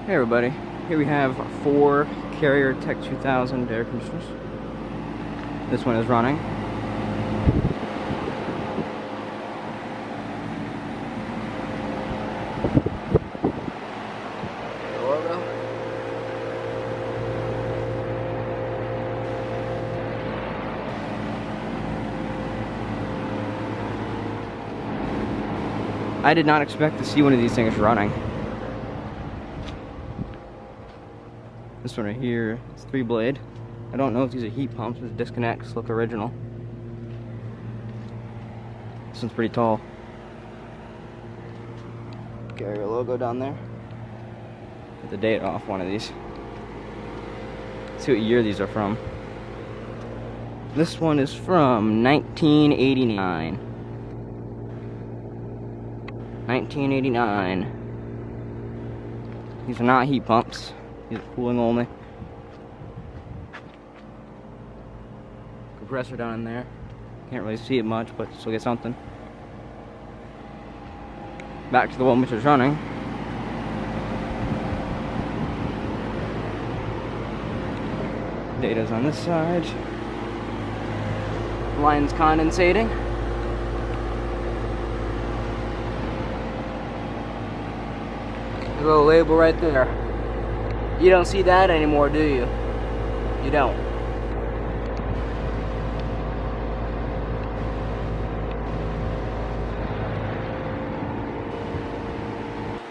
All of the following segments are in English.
Hey everybody, here we have 4 Carrier Tech2000 air conditioners. This one is running. Logo. I did not expect to see one of these things running. This one right here, it's 3-blade. I don't know if these are heat pumps, but the disconnects look original. This one's pretty tall. Carrier logo down there. Get the date off one of these. Let's see what year these are from. This one is from 1989. 1989. These are not heat pumps. These are cooling only. Compressor down in there. Can't really see it much, but still get something. Back to the one which is running. Data's on this side. Line's condensating. A little label right there. You don't see that anymore, do you? You don't.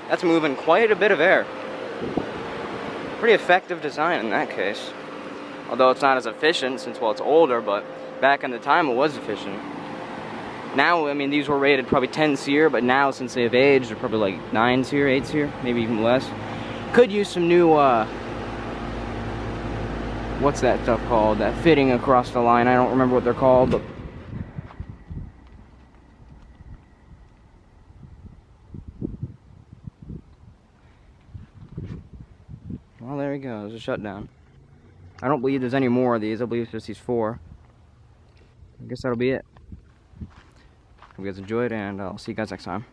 That's moving quite a bit of air. Pretty effective design in that case. Although it's not as efficient since, well, it's older, but back in the time it was efficient. Now, I mean, these were rated probably 10 SEER, but now since they've aged, they're probably like 9 SEER, 8 SEER, maybe even less. Could use some new, what's that stuff called? That fitting across the line. I don't remember what they're called, but well, there we go. There's a shutdown. I don't believe there's any more of these. I believe it's just these 4. I guess that'll be it. Hope you guys enjoyed, and I'll see you guys next time.